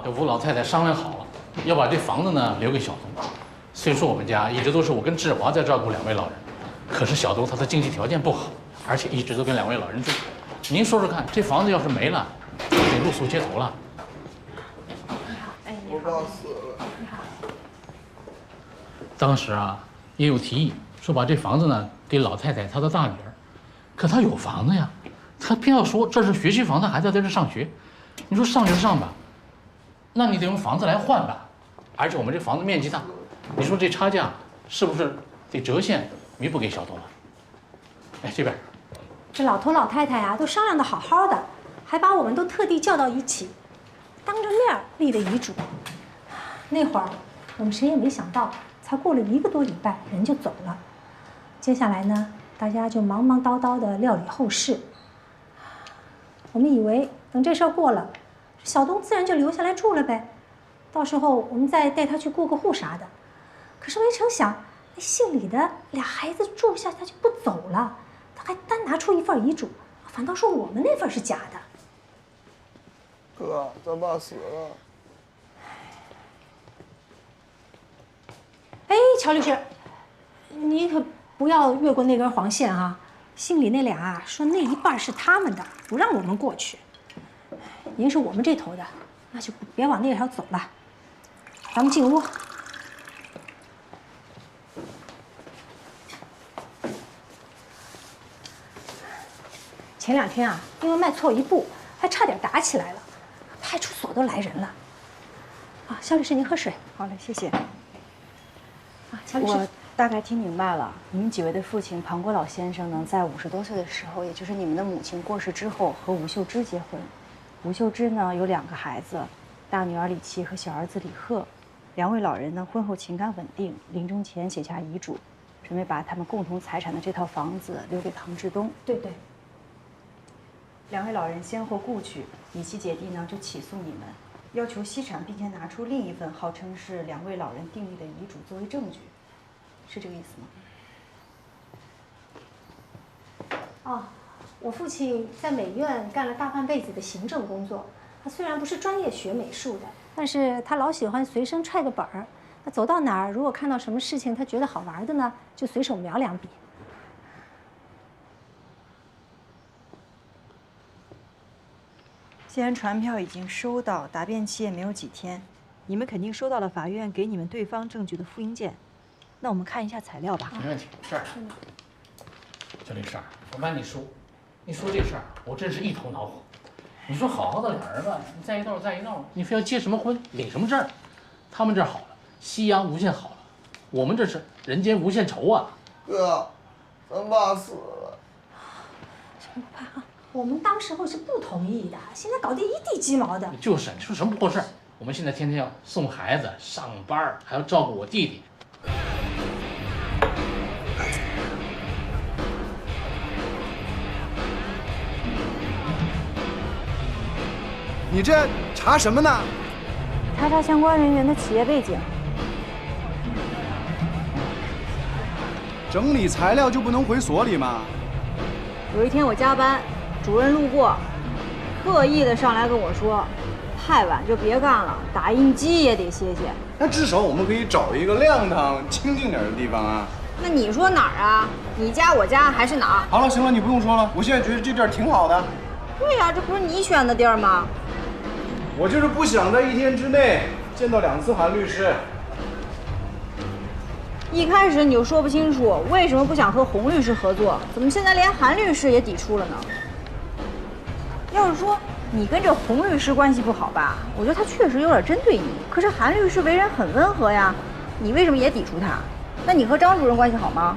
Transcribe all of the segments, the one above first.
这吴老太太商量好了，要把这房子呢留给小东。虽说我们家一直都是我跟志华在照顾两位老人，可是小东他的经济条件不好，而且一直都跟两位老人住。您说说看，这房子要是没了，就得露宿街头了。我爸死了。当时啊，也有提议说把这房子呢给老太太她的大女儿，可她有房子呀，她偏要说这是学区房，她还在这上学。你说上就上吧，那你得用房子来换吧，而且我们这房子面积大，你说这差价是不是得折现弥补给小东了？哎，这边，这老头老太太呀，都商量的好好的，还把我们都特地叫到一起，当着面立了遗嘱。那会儿我们谁也没想到，才过了1个多礼拜，人就走了。接下来呢，大家就忙忙叨叨的料理后事。我们以为等这事儿过了，小东自然就留下来住了呗，到时候我们再带他去过个户啥的。可是没成想，那姓李的俩孩子住下他就不走了，他还单拿出一份遗嘱，反倒说我们那份是假的。哥，咱爸死了。哎，乔律师，你可不要越过那根黄线啊！姓李那俩啊，说那一半是他们的，不让我们过去。您是我们这头的，那就别往那条走了。咱们进屋。前2天啊，因为迈错一步，还差点打起来了，派出所都来人了。啊，肖律师，您喝水。好嘞，谢谢。啊，乔律师。我大概听明白了，你们几位的父亲庞国老先生呢，在50多岁的时候，也就是你们的母亲过世之后，和吴秀芝结婚。吴秀芝呢有2个孩子，大女儿李琦和小儿子李贺。2位老人呢婚后情感稳定，临终前写下遗嘱，准备把他们共同财产的这套房子留给唐志东。对对。 2位老人先后故去，李琦姐弟呢就起诉你们，要求析产，并且拿出另一份号称是2位老人订立的遗嘱作为证据，是这个意思吗？哦，我父亲在美院干了大半辈子的行政工作，他虽然不是专业学美术的，但是他老喜欢随身揣个本儿。那走到哪儿，如果看到什么事情他觉得好玩的呢，就随手描2笔。 既然传票已经收到，答辩期也没有几天，你们肯定收到了法院给你们对方证据的复印件。那我们看一下材料吧。没问题，这儿。小律师，我帮你说，你说这事儿，我真是一头恼火。你说好好的俩人吧，你在一道在一道，你非要结什么婚，领什么证？他们这儿好了，夕阳无限好了，我们这是人间无限愁啊！哥，咱爸死了。陈不怕啊！ 我们当时候是不同意的，现在搞得一地鸡毛的。就是，你说什么破事儿？我们现在天天要送孩子上班，还要照顾我弟弟。你这查什么呢？查相关人员的企业背景。整理材料就不能回所里吗？有一天我加班。 主任路过，特意的上来跟我说，太晚就别干了，打印机也得歇歇。那至少我们可以找一个亮堂、清静点的地方啊。那你说哪儿啊？你家、我家还是哪儿？好了，行了，你不用说了。我现在觉得这地儿挺好的。对呀，这不是你选的地儿吗？我就是不想在1天之内见到2次韩律师。一开始你就说不清楚为什么不想和洪律师合作，怎么现在连韩律师也抵触了呢？ 要是说你跟这洪律师关系不好吧，我觉得他确实有点针对你。可是韩律师为人很温和呀，你为什么也抵触他？那你和张主任关系好吗？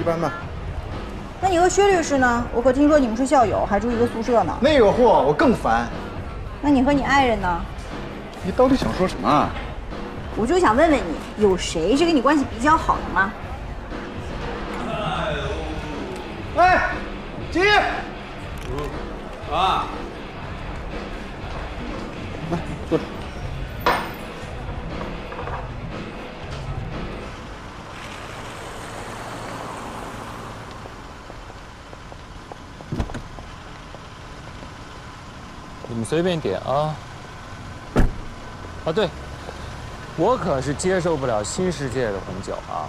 一般吧。那你和薛律师呢？我可听说你们是校友，还住一个宿舍呢。那个货我更烦。那你和你爱人呢？你到底想说什么啊？我就想问问你，有谁是跟你关系比较好的吗？哎。 姐，啊，来坐着。随便点啊。啊，对，我可是接受不了新世界的红酒啊。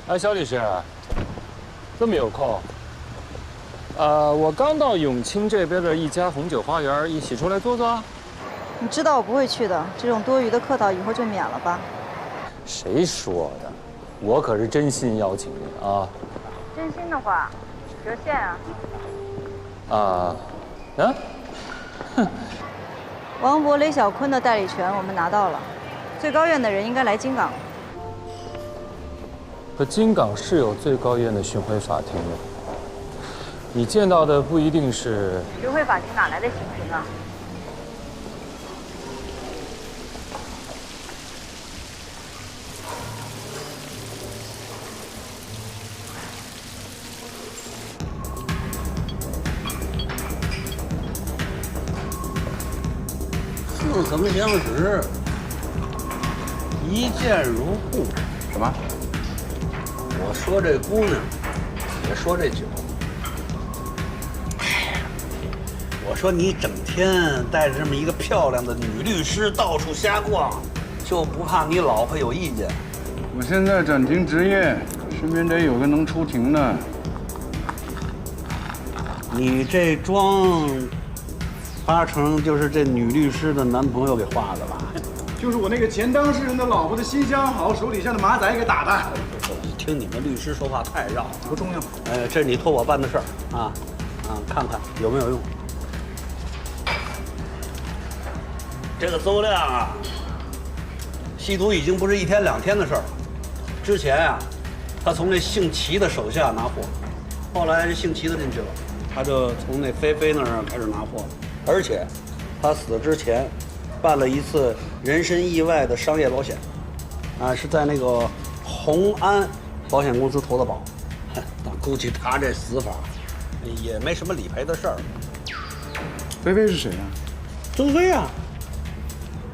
哎，肖律师，这么有空？我刚到永清这边的一家红酒花园，一起出来坐坐。你知道我不会去的，这种多余的客套以后就免了吧。谁说的？我可是真心邀请你啊！真心的话，折现啊。哼，王博、雷小坤的代理权我们拿到了，最高院的人应该来京港。可京港是有最高院的巡回法庭的，你见到的不一定是。巡回法庭哪来的刑庭啊？似曾相识，一见如故。什么？我说这姑娘，也说这酒。我说你整天带着这么一个漂亮的女律师到处瞎逛，就不怕你老婆有意见？我现在暂停执业，身边得有个能出庭的。你这妆，八成就是这女律师的男朋友给画的吧？就是我那个前当事人的老婆的心相好，手底下的马仔给打的。听你们律师说话太绕了，不重要。这是你托我办的事儿啊，看看有没有用。这个邹亮啊，吸毒已经不是一天两天的事儿了。之前啊，他从那姓齐的手下拿货，后来这姓齐的进去了，他就从那菲菲那儿开始拿货，而且他死之前办了一次人身意外的商业保险，是在那个宏安保险公司投的保。但估计他这死法也没什么理赔的事儿。菲菲是谁啊？周飞啊，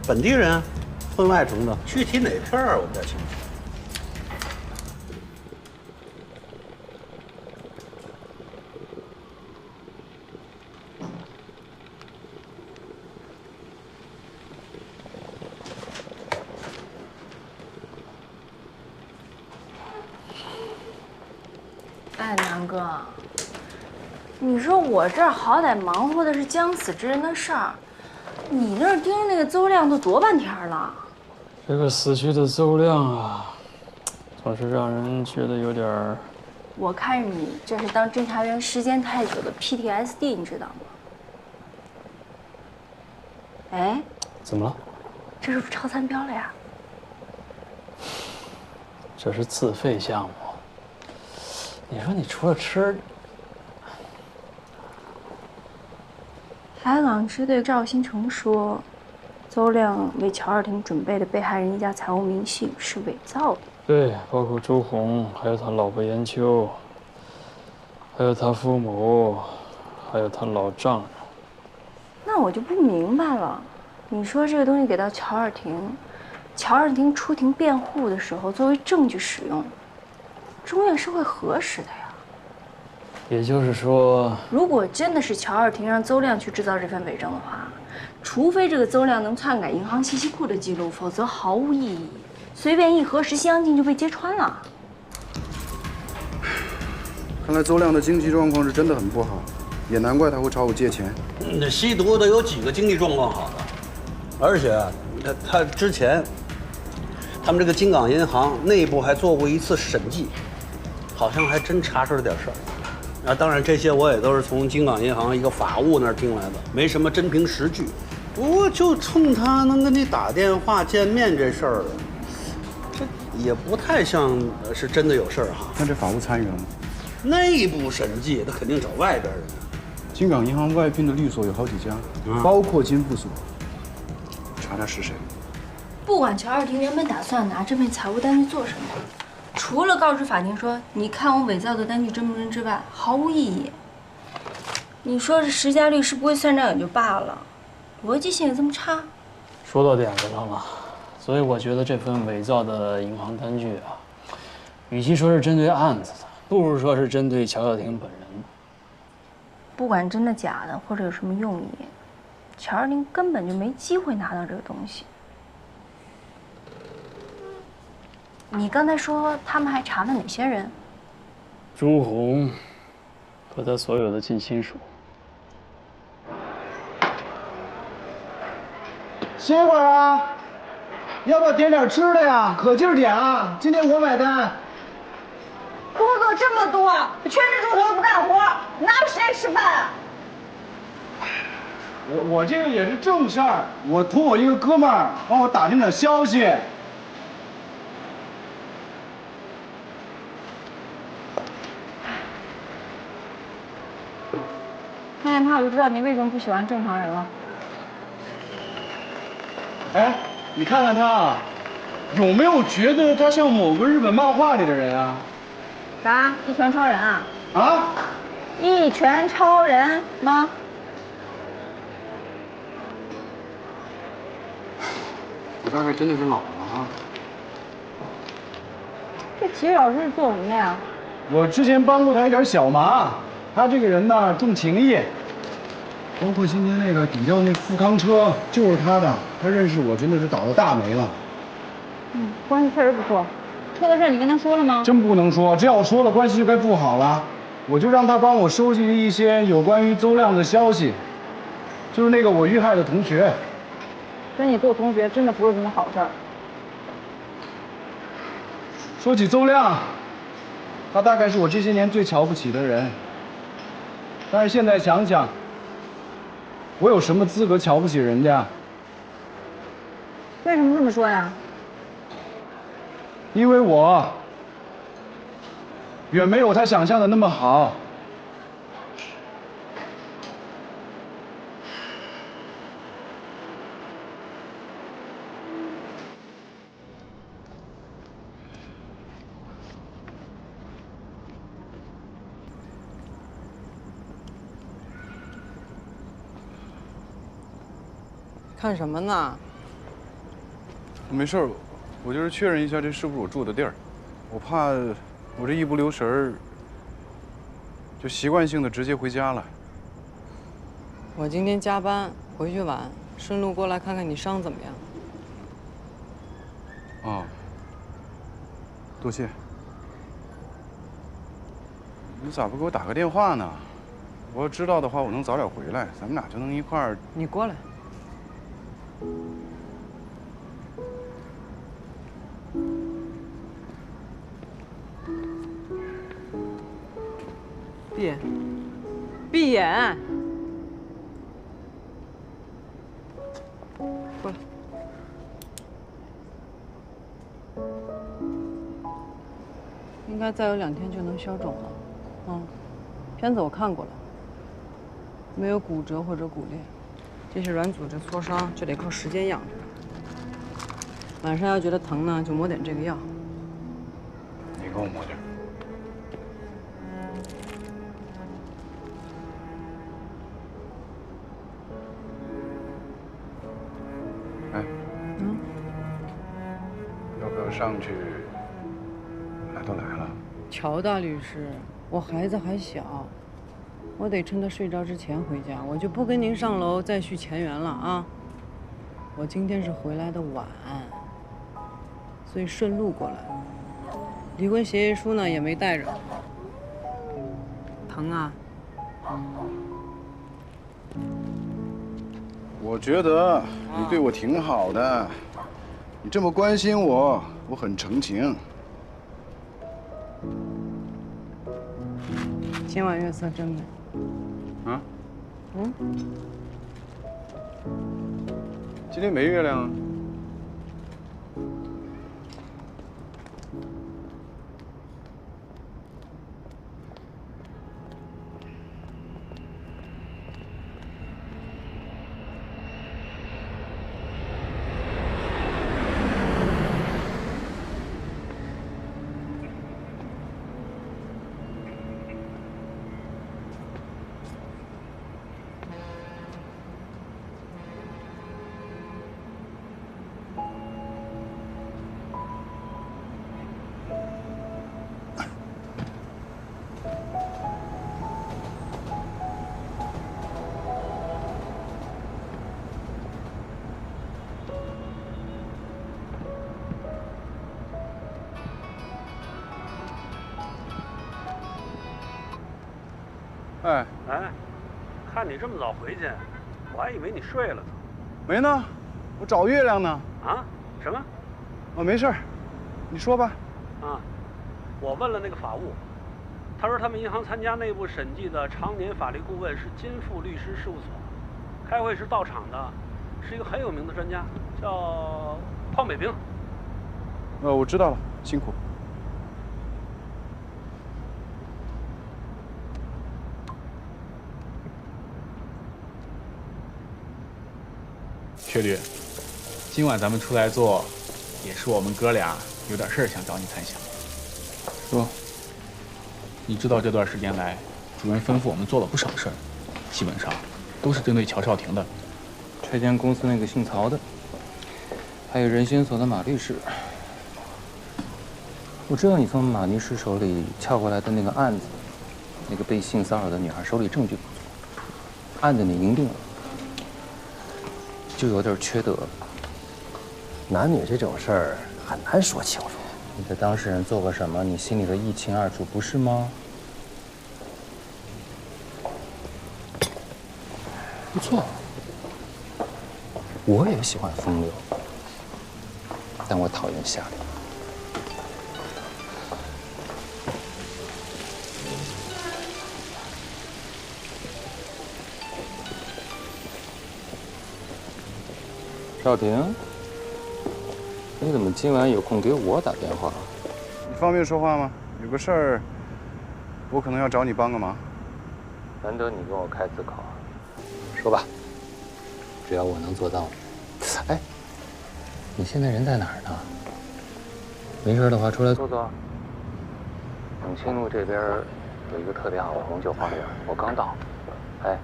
本地人，婚外城的，具体哪片儿我不太清楚。哎，南哥，你说我这儿好歹忙活的是将死之人的事儿，你那儿盯着那个邹亮都多半天了。这个死去的邹亮啊，总是让人觉得有点儿……我看你这是当侦查员时间太久的 PTSD， 你知道吗？哎，怎么了？这是不是超参标了呀？这是自费项目。你说你除了吃，海港支队赵新成说，邹亮为乔尔廷准备的被害人一家财务明细是伪造的。对，包括朱红，还有他老婆严秋，还有他父母，还有他老丈人。那我就不明白了，你说这个东西给到乔尔廷，乔尔廷出庭辩护的时候作为证据使用，中院是会核实的呀。也就是说，如果真的是乔尔廷让邹亮去制造这份伪证的话，除非这个邹亮能篡改银行信息库的记录，否则毫无意义。随便一核实，西洋镜就被揭穿了。看来邹亮的经济状况是真的很不好，也难怪他会找我借钱。那吸毒的有几个经济状况好的？而且他之前，他们这个京港银行内部还做过一次审计，好像还真查出了点事儿。当然这些我也都是从京港银行一个法务那儿听来的，没什么真凭实据。不过就冲他能跟你打电话见面这事儿，这也不太像是真的有事儿哈。那这法务参与了吗？内部审计他肯定找外边人。京港银行外聘的律所有好几家，包括金富所。查查是谁。不管乔尔廷原本打算拿这份财务单据做什么，除了告知法庭说你看我伪造的单据真不真之外，毫无意义。你说这石家律师不会算账也就罢了，逻辑性也这么差。说到点子上了，所以我觉得这份伪造的银行单据啊，与其说是针对案子的，不如说是针对乔小婷本人。不管真的假的，或者有什么用意，乔二丁根本就没机会拿到这个东西。你刚才说他们还查了哪些人？朱红和他所有的近亲属。歇会儿啊！要不要点点吃的呀？可劲儿点啊！今天我买单。工作这么多，全职猪头不干活，哪有时间吃饭啊？我这个也是正事儿，我托我一个哥们儿帮我打听点消息。看见他我就知道你为什么不喜欢正常人了。哎，你看看他，有没有觉得他像某个日本漫画里的人啊？啥？一拳超人啊？啊？一拳超人吗？我大概真的是老了啊。这体育老师是做什么的呀？我之前帮过他一点小忙，他这个人呢重情义，包括今天那个抵掉那富康车就是他的，他认识我真的是倒了大霉了。嗯，关系确实不错。车的事你跟他说了吗？真不能说，这要说了关系就该不好了。我就让他帮我收集一些有关于邹亮的消息，就是那个我遇害的同学。跟你做同学真的不是什么好事儿。说起邹亮，他大概是我这些年最瞧不起的人。但是现在想想，我有什么资格瞧不起人家？为什么这么说呀？因为我远没有他想象的那么好。看什么呢？没事儿，我就是确认一下这是不是我住的地儿。我怕我这一不留神儿，就习惯性的直接回家了。我今天加班回去晚，顺路过来看看你伤怎么样。哦，多谢。你咋不给我打个电话呢？我要知道的话，我能早点回来，咱们俩就能一块儿。你过来。闭眼，闭眼。过来。应该再有2天就能消肿了。片子我看过了，没有骨折或者骨裂，这些软组织挫伤就得靠时间养着。晚上要觉得疼呢，就抹点这个药。你给我抹点。哎，要不要上去？来都来了。乔大律师，我孩子还小，我得趁他睡着之前回家，我就不跟您上楼再续前缘了啊。我今天是回来的晚，所以顺路过来。离婚协议书呢也没带着。疼啊？我觉得你对我挺好的，你这么关心我，我很诚情。今晚月色真美。啊？嗯？今天没月亮啊。哎，看你这么早回去，我还以为你睡了呢。没呢，我找月亮呢。啊？什么？哦，没事儿，你说吧。啊，我问了那个法务，他说他们银行参加内部审计的常年法律顾问是金富律师事务所，开会时到场的是一个很有名的专家，叫邝北平。我知道了，辛苦。薛律，今晚咱们出来做，也是我们哥俩有点事儿想找你谈详。说，你知道这段时间来，主任吩咐我们做了不少事儿，基本上都是针对乔少廷的。拆迁公司那个姓曹的，还有人心所的马律师。我知道你从马律师手里撬过来的那个案子，那个被性骚扰的女孩手里证据不足，案子你赢定了。就有点缺德。男女这种事儿很难说清楚。你的当事人做过什么，你心里头一清二楚，不是吗？不错，我也喜欢风流，但我讨厌下流。少廷，你怎么今晚有空给我打电话？你方便说话吗？有个事儿，我可能要找你帮个忙。难得你跟我开次口，说吧，只要我能做到。哎，你现在人在哪儿呢？没事的话出来坐坐。永清路这边有一个特别好的红酒花园，我刚到。哎，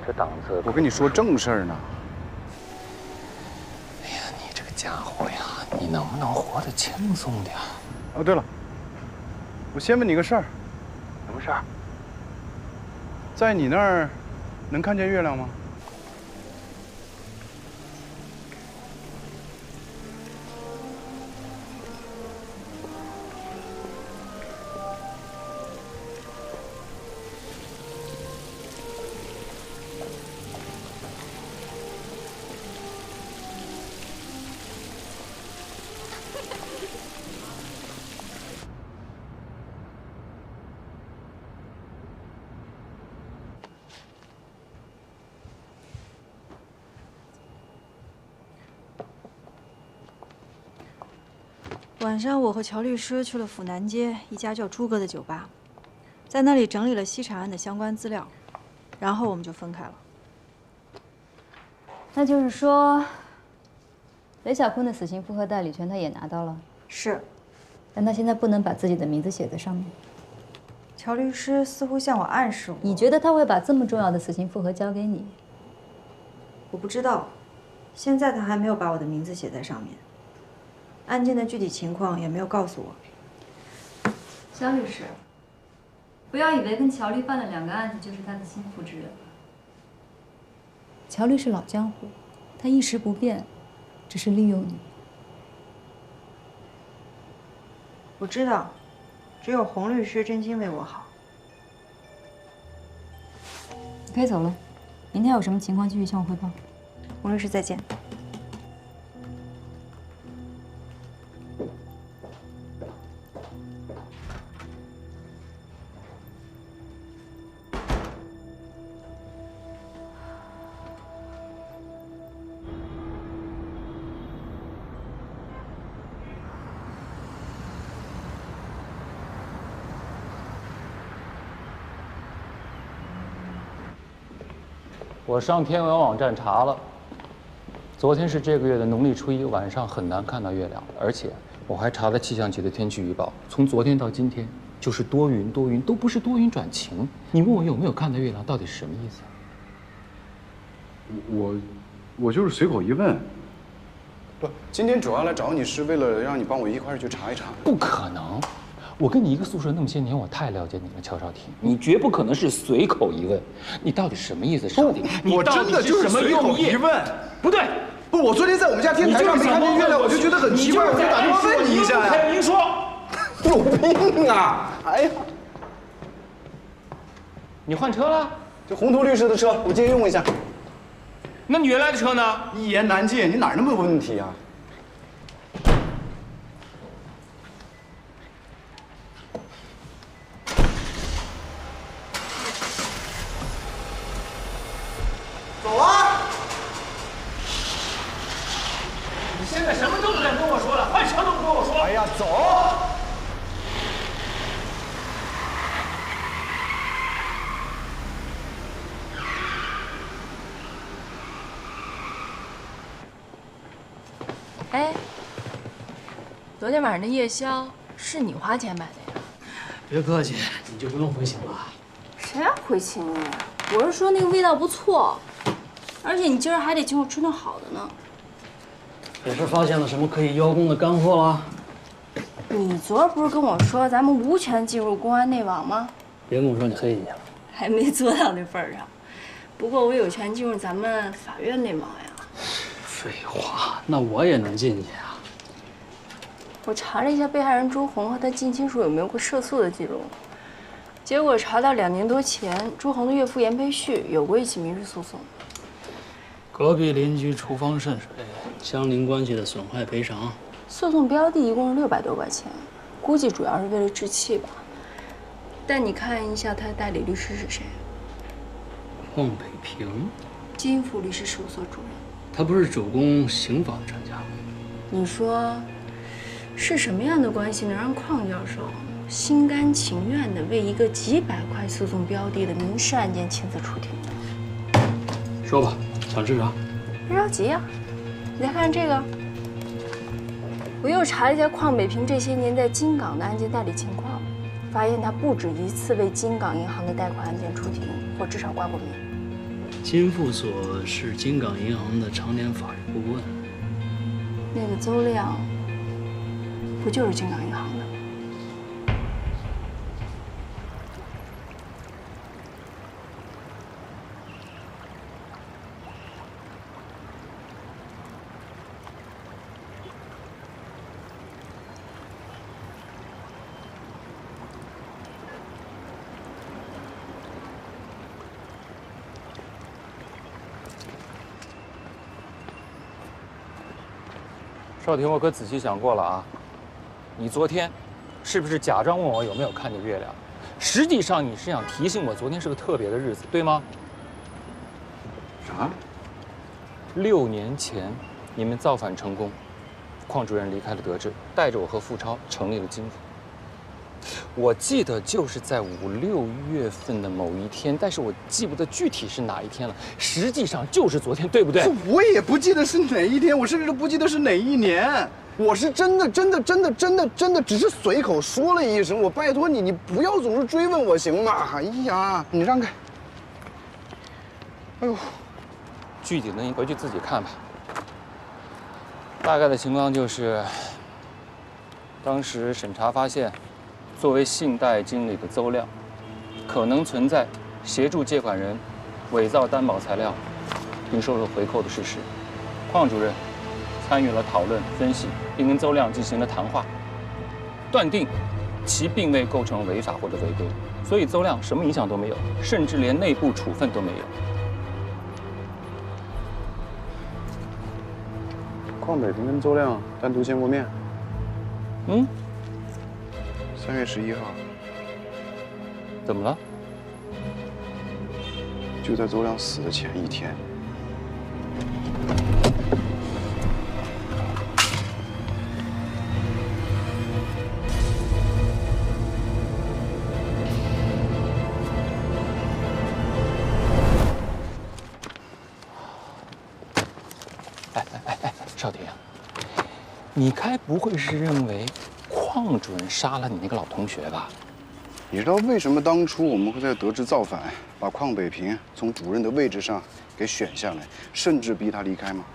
这档次……我跟你说正事儿呢。家伙呀，你能不能活得轻松点？哦，对了，我先问你个事儿。什么事儿？在你那儿能看见月亮吗？晚上，我和乔律师去了府南街一家叫朱哥的酒吧，在那里整理了西产案的相关资料，然后我们就分开了。那就是说，雷小坤的死刑复核代理权他也拿到了。是，但他现在不能把自己的名字写在上面。乔律师似乎向我暗示我，你觉得他会把这么重要的死刑复核交给你？我不知道，现在他还没有把我的名字写在上面。案件的具体情况也没有告诉我。肖律师，不要以为跟乔律办了2个案子就是他的心腹之人。乔律是老江湖，他一时不变，只是利用你。我知道，只有洪律师真心为我好。你可以走了，明天有什么情况继续向我汇报。洪律师再见。我上天文网站查了，昨天是这个月的农历初1，晚上很难看到月亮，而且我还查了气象局的天气预报，从昨天到今天就是多云多云，都不是多云转晴。你问我有没有看到月亮，到底是什么意思？我就是随口一问。不，今天主要来找你是为了让你帮我一块儿去查一查。不可能。我跟你一个宿舍那么些年，我太了解你了，乔少廷，你绝不可能是随口一问，你到底什么意思，少廷？我真的就是随口一问。不对，不，我昨天在我们家天台上没看见月亮，我就觉得很奇怪，我就打电话问你一下呀。您说，有病啊！哎呀，你换车了？这宏图律师的车，我借用一下。那你原来的车呢？一言难尽，你哪儿那么多问题啊？走啊！你现在什么都不敢跟我说了，换车都不跟我说。哎呀，走！哎，昨天晚上的夜宵是你花钱买的呀？别客气，你就不用回请了。谁要回请你？我是说那个味道不错，而且你今儿还得请我吃顿好的呢。也是发现了什么可以邀功的干货了？你昨儿不是跟我说咱们无权进入公安内网吗？别跟我说你黑进去了。还没做到那份儿上。不过我有权进入咱们法院内网呀。废话，那我也能进去啊。我查了一下被害人朱红和他近亲属有没有过涉诉的记录，结果查到2年多前，朱红的岳父严培旭有过一起民事诉讼。隔壁邻居厨房渗水，相邻关系的损害赔偿。诉讼标的一共是600多块钱，估计主要是为了置气吧。但你看一下他的代理律师是谁？邝北平，金富律师事务所主任。他不是主攻刑法的专家吗？你说，是什么样的关系能让邝教授心甘情愿地为一个几百块诉讼标的的民事案件亲自出庭呢？说吧，想吃啥？别着急呀，你再看这个。我又查了一下邝北平这些年在金港的案件代理情况，发现他不止一次为金港银行的贷款案件出庭，或至少挂过名。金富所是金港银行的常年法律顾问。那个邹亮，不就是金港银行的？少廷，我可仔细想过了啊，你昨天是不是假装问我有没有看见月亮？实际上你是想提醒我昨天是个特别的日子，对吗？啥？6年前你们造反成功，邝主任离开了德智，带着我和付超成立了金富。我记得就是在5、6月份的某一天，但是我记不得具体是哪一天了。实际上就是昨天，对不对？我也不记得是哪一天，我甚至都不记得是哪一年。我是真的只是随口说了一声。我拜托你，你不要总是追问我行吗？哎呀，你让开。哎呦，具体的你回去自己看吧。大概的情况就是，当时审查发现，作为信贷经理的邹亮，可能存在协助借款人伪造担保材料，并收受回扣的事实。邝主任参与了讨论分析，并跟邹亮进行了谈话，断定其并未构成违法或者违规，所以邹亮什么影响都没有，甚至连内部处分都没有。邝北平跟邹亮单独见过面。嗯。3月11号。怎么了？就在邹亮死的前一天。少廷，你该不会是认为邝主任杀了你那个老同学吧？你知道为什么当初我们会在德智造反，把邝北平从主任的位置上给选下来，甚至逼他离开吗？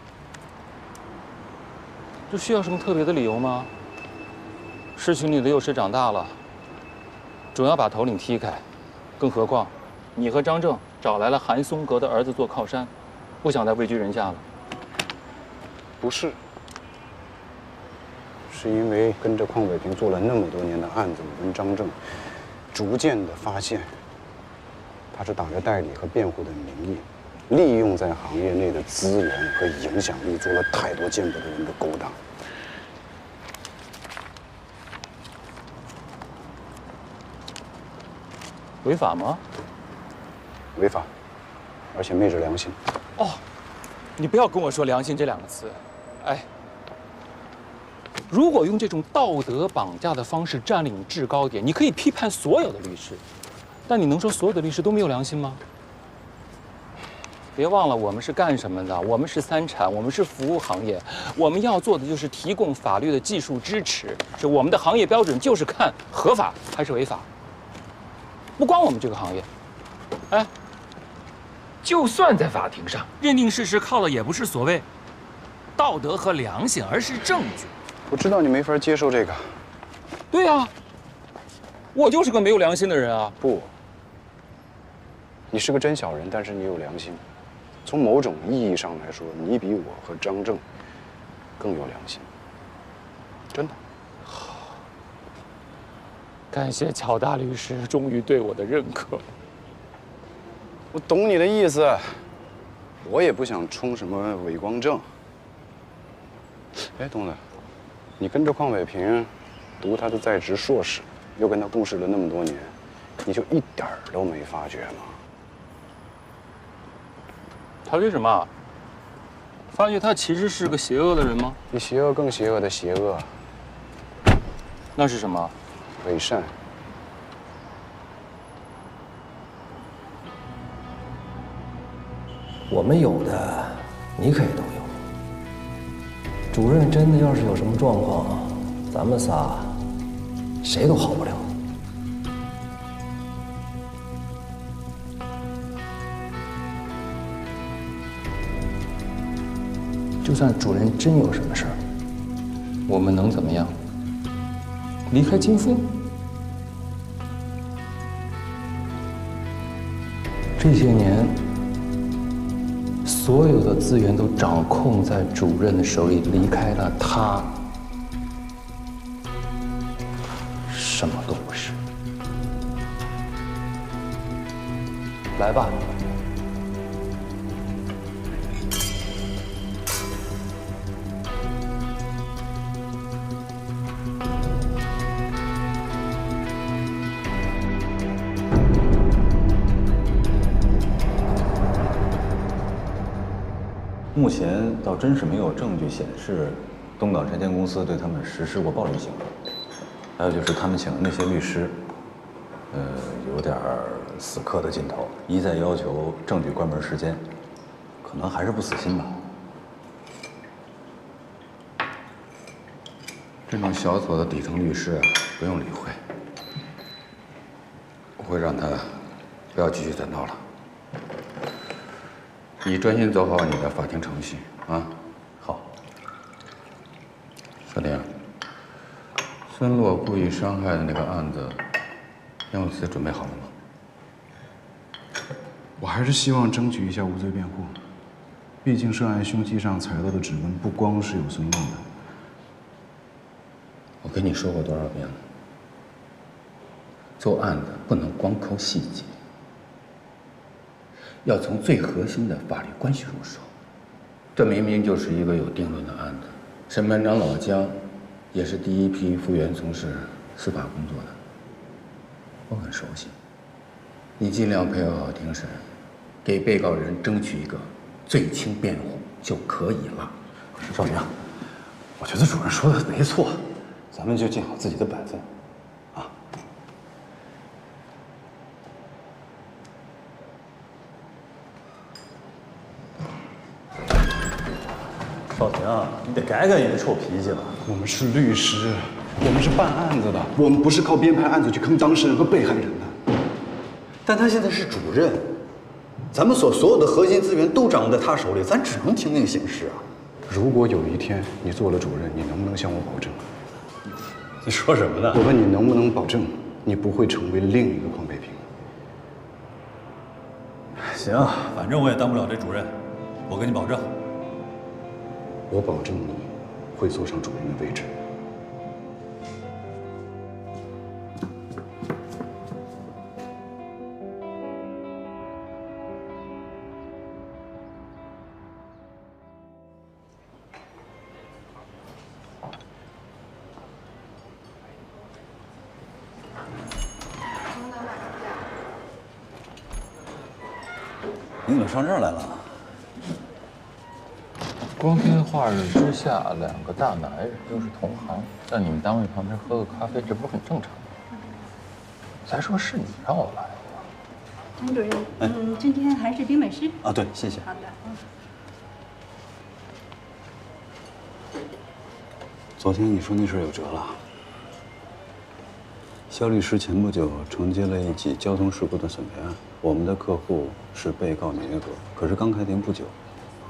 这需要什么特别的理由吗？市群里的幼师长大了，总要把头领踢开，更何况你和张正找来了韩松阁的儿子做靠山，不想再位居人下了。不是，是因为跟着邝北平做了那么多年的案子，我跟张正逐渐的发现，他是打着代理和辩护的名义，利用在行业内的资源和影响力，做了太多见不得人的勾当。违法吗？违法，而且昧着良心。哦，你不要跟我说良心这两个词。哎，如果用这种道德绑架的方式占领制高点，你可以批判所有的律师，但你能说所有的律师都没有良心吗？别忘了，我们是干什么的？我们是三产，我们是服务行业，我们要做的就是提供法律的技术支持。是我们的行业标准就是看合法还是违法，不光我们这个行业。哎，就算在法庭上认定事实，靠的也不是所谓道德和良心，而是证据。我知道你没法接受这个。对啊，我就是个没有良心的人啊！不，你是个真小人，但是你有良心。从某种意义上来说，你比我和张正更有良心，真的。感谢乔大律师终于对我的认可。我懂你的意思，我也不想充什么伪光正。哎，东子，你跟着邝伟平读他的在职硕士，又跟他共事了那么多年，你就一点儿都没发觉吗？发觉什么？发觉他其实是个邪恶的人吗？比邪恶更邪恶的邪恶。那是什么？伪善。我们有的，你可以都有。主任真的要是有什么状况，咱们仨谁都好不了。就算主任真有什么事儿，我们能怎么样？离开金峰？这些年，所有的资源都掌控在主任的手里，离开了他，什么都不是。来吧。目前倒真是没有证据显示东港拆迁公司对他们实施过暴力行为。还有就是他们请的那些律师，有点死磕的劲头，一再要求证据关门时间，可能还是不死心吧。这种小撮的底层律师不用理会，我会让他不要继续再闹了。你专心走好你的法庭程序啊！好。小林，孙洛故意伤害的那个案子，杨永慈准备好了吗？我还是希望争取一下无罪辩护，毕竟涉案凶器上采到的指纹不光是有孙洛的。我跟你说过多少遍了？做案子不能光抠细节。要从最核心的法律关系入手，这明明就是一个有定论的案子。审判长老姜也是第一批复员从事司法工作的，我很熟悉。你尽量配合好庭审，给被告人争取一个最轻辩护就可以了。赵明，我觉得主任说的没错，咱们就尽好自己的本分。少廷，你得改改你的臭脾气了。我们是律师，我们是办案子的，我们不是靠编排案子去坑当事人和被害人的。但他现在是主任，咱们所有的核心资源都掌握在他手里，咱只能听命行事啊。如果有一天你做了主任，你能不能向我保证？你说什么呢？我问你能不能保证，你不会成为另一个邝北平？行，反正我也当不了这主任，我跟你保证。我保证你会坐上主任的位置。你怎么上这儿来了？光天化日之下，两个大男人又是同行，在你们单位旁边喝个咖啡，这不是很正常吗？再说是你让我来的。张主任，今天还是冰美式。啊，对，谢谢。好的。昨天你说那事儿有辙了。肖律师前不久承接了一起交通事故的损赔案，我们的客户是被告芈月阁，可是刚开庭不久，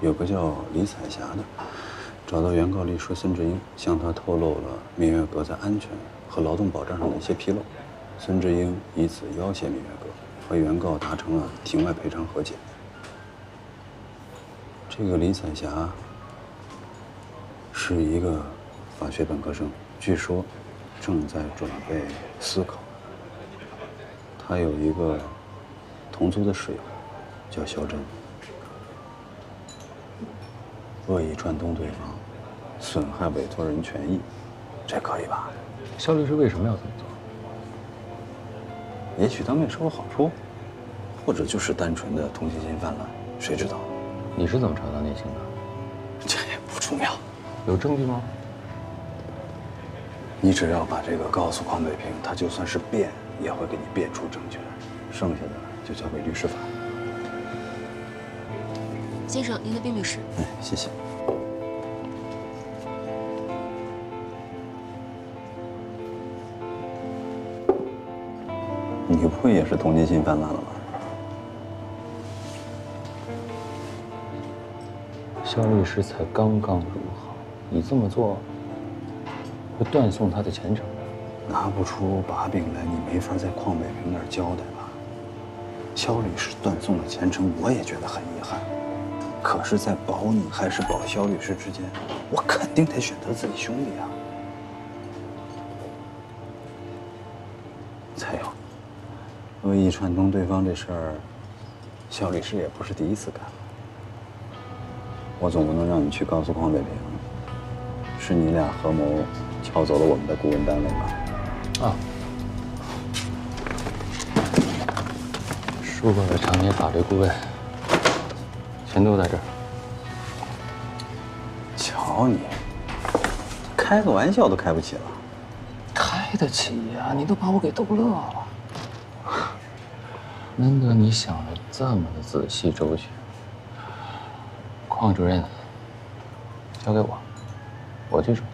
有个叫李彩霞的，找到原告律师孙志英，向他透露了芈月阁在安全和劳动保障上的一些纰漏。孙志英以此要挟芈月阁，和原告达成了庭外赔偿和解。这个李彩霞是一个法学本科生，据说正在准备司考。他有一个同租的室友，叫肖珍，恶意串通对方，损害委托人权益，这可以吧？肖律师为什么要这么做？也许他们也收了好处，或者就是单纯的同情心泛滥，谁知道？你是怎么查到内情的？这也不重要。有证据吗？你只要把这个告诉邝北平，他就算是辩，也会给你辩出正确。剩下的就交给律师法。先生，您的冰美式。哎，谢谢。你不会也是同情心泛滥了吧？肖律师才刚刚入行，你这么做会断送他的前程的。拿不出把柄来，你没法在邝北平那儿交代吧？肖律师断送了前程，我也觉得很遗憾。可是，在保你还是保肖律师之间，我肯定得选择自己兄弟啊。再有，恶意串通对方这事儿，肖律师也不是第一次干了。我总不能让你去告诉邝北平，是你俩合谋撬走了我们的顾问单位吧？啊，舒伯的常年法律顾问，全都在这儿。瞧你，开个玩笑都开不起了。开得起呀！你都把我给逗乐了。难得你想的这么的仔细周全。邝主任，交给我，我去处理。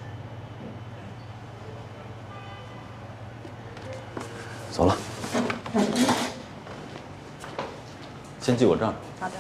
走了，先记我账。好的。